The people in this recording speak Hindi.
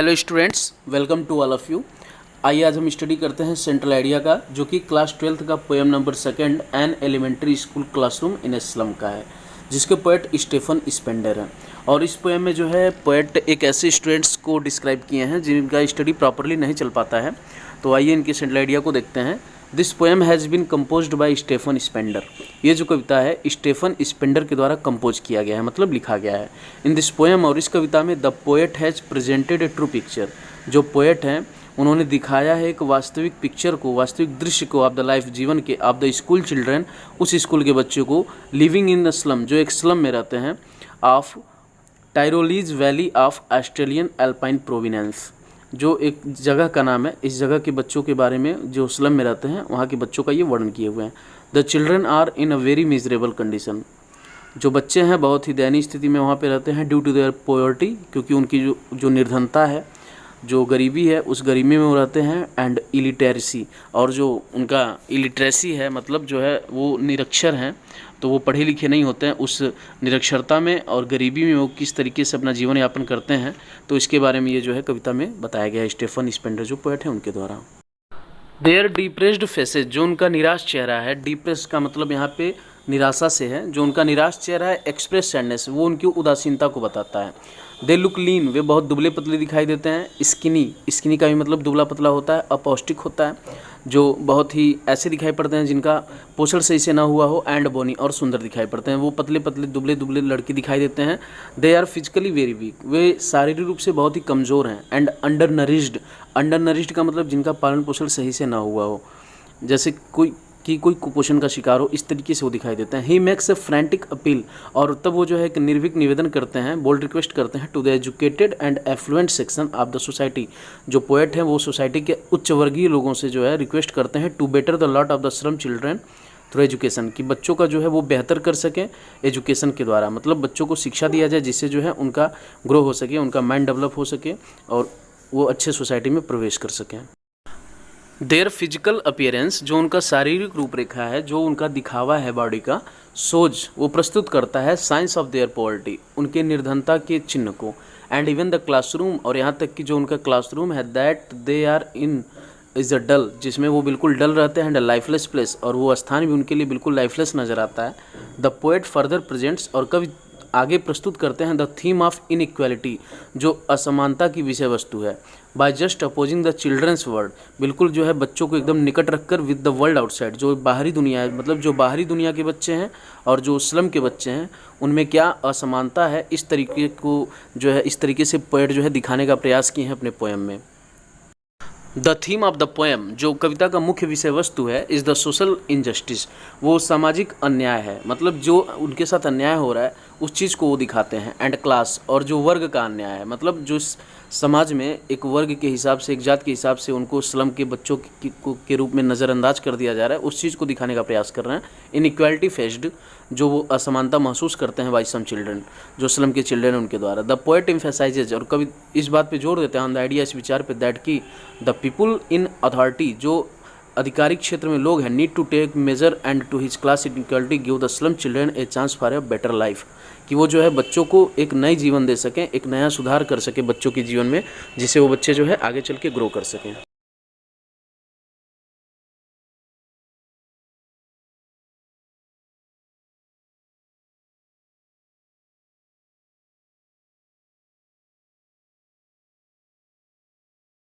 Hello students, welcome to all of you. आइए आज हम स्टडी करते हैं सेंट्रल आइडिया का, जो कि क्लास 12th का poem number 2 an elementary school classroom in a slum का है, जिसके पोएट स्टेफन स्पेंडर हैं। और इस पोएम में जो है पोएट एक ऐसे स्टूडेंट्स को डिस्क्राइब किए हैं जिनका स्टडी प्रॉपरली नहीं चल पाता है। तो आइए इनके सेंट्रल आइडिया को देखते हैं। This poem has been composed by Stephen Spender. ये जो कविता है स्टेफन स्पेंडर के द्वारा कंपोज किया गया है, मतलब लिखा गया है। इन दिस पोएम, और इस कविता में the poet has presented A true picture. जो पोएट हैं उन्होंने दिखाया है एक वास्तविक पिक्चर को, वास्तविक दृश्य को ऑफ द लाइफ, जीवन के, ऑफ द स्कूल चिल्ड्रन, उस स्कूल के बच्चों को, लिविंग इन द स्लम, जो एक स्लम में रहते हैं, of Tyrolese valley of Australian Alpine provenance, जो एक जगह का नाम है। इस जगह के बच्चों के बारे में, जो स्लम में रहते हैं वहाँ के बच्चों का ये वर्णन किए हुए हैं। The children are in a very miserable condition. जो बच्चे हैं बहुत ही दयनीय स्थिति में वहाँ पे रहते हैं, ड्यू टू देयर पोवर्टी, क्योंकि उनकी जो निर्धनता है, जो गरीबी है, उस गरीबी में वो रहते हैं। एंड इलिटरेसी, और जो उनका इलिटरेसी है, मतलब जो है वो निरक्षर हैं, तो वो पढ़े लिखे नहीं होते हैं। उस निरक्षरता में और गरीबी में वो किस तरीके से अपना जीवन यापन करते हैं, तो इसके बारे में ये जो है कविता में बताया गया है स्टेफन स्पेंडर जो पोएट है उनके द्वारा। देयर डिप्रेस्ड फेसेज, जो उनका निराश चेहरा है, डिप्रेस का मतलब यहाँ पे निराशा से है, जो उनका निराश चेहरा है, एक्सप्रेस सैडनेस, वो उनकी उदासीनता को बताता है। दे लुक लीन, वे बहुत दुबले पतले दिखाई देते हैं। स्किनी, स्किनी का भी मतलब दुबला पतला होता है, अपौष्टिक होता है, जो बहुत ही ऐसे दिखाई पड़ते हैं जिनका पोषण सही से ना हुआ हो। एंड बोनी, और सुंदर दिखाई पड़ते हैं। वो पतले पतले दुबले दुबले लड़के दिखाई देते हैं। They are physically very weak, वे शारीरिक रूप से बहुत ही कमज़ोर हैं। And undernourished, undernourished का मतलब जिनका पालन पोषण सही से ना हुआ हो, जैसे कोई कुपोषण का शिकार हो, इस तरीके से वो दिखाई देते हैं। He makes a frantic appeal, और तब वो जो है एक निर्भीक निवेदन करते हैं, बोल्ड रिक्वेस्ट करते हैं, to the educated and affluent section of the society. जो पोएट हैं वो सोसाइटी के उच्च वर्गीय लोगों से जो है रिक्वेस्ट करते हैं, to better the lot of the slum children through education, कि बच्चों का जो है वो बेहतर कर सकें एजुकेशन के द्वारा, मतलब बच्चों को शिक्षा दिया जाए जिससे जो है उनका ग्रो हो सके, उनका माइंड डेवलप हो सके और वो अच्छे सोसाइटी में प्रवेश कर सकें। देयर फिजिकल अपीयरेंस, जो उनका शारीरिक रूपरेखा है, जो उनका दिखावा है बॉडी का, सोज, वो प्रस्तुत करता है साइंस ऑफ देयर पॉवर्टी, उनके निर्धनता के चिन्ह को। एंड इवन द क्लासरूम, और यहाँ तक कि जो उनका क्लासरूम है, that they are in is a dull, जिसमें वो बिल्कुल डल रहते हैं, एंड अ लाइफलेस प्लेस, और वो स्थान भी उनके लिए बिल्कुल लाइफलेस नज़र आता है। द पोएट फर्दर प्रेजेंट्स, और कवि आगे प्रस्तुत करते हैं, द थीम ऑफ इनइक्वालिटी, जो असमानता की विषय वस्तु है। By just opposing the children's world, बिल्कुल जो है बच्चों को एकदम निकट रखकर, विद द वर्ल्ड आउटसाइड, जो बाहरी दुनिया है, मतलब जो बाहरी दुनिया के बच्चे हैं और जो स्लम के बच्चे हैं, उनमें क्या असमानता है, इस तरीके को जो है, इस तरीके से पोएट जो है दिखाने का प्रयास किए हैं अपने पोएम में। The theme of the poem, जो कविता का मुख्य विषय वस्तु है, इज़ द सोशल इनजस्टिस, वो सामाजिक अन्याय है, मतलब जो उनके साथ अन्याय हो रहा है उस चीज़ को वो दिखाते हैं। एंड क्लास, और जो वर्ग का अन्याय है, मतलब जो समाज में एक वर्ग के हिसाब से, एक जात के हिसाब से उनको स्लम के बच्चों के रूप में नज़रअंदाज कर दिया जा रहा है, उस चीज़ को दिखाने का प्रयास कर रहे हैं। इनइक्वालिटी फेस्ड, जो वो असमानता महसूस करते हैं बाई सम चिल्ड्रन, जो स्लम के चिल्ड्रन उनके द्वारा। द पोएट एम्फेसाइजेज, और कवि इस बात पे जोर देते हैं, ऑन द आइडिया, इस विचार पे, दैट की द पीपुल इन अथॉरिटी, जो अधिकारिक क्षेत्र में लोग हैं, need to take measure end to his class inequality give the slum children a chance for a better life, कि वो जो है बच्चों को एक नई जीवन दे सकें, एक नया सुधार कर सके बच्चों के जीवन में, जिससे वो बच्चे जो है आगे चल के ग्रो कर सकें।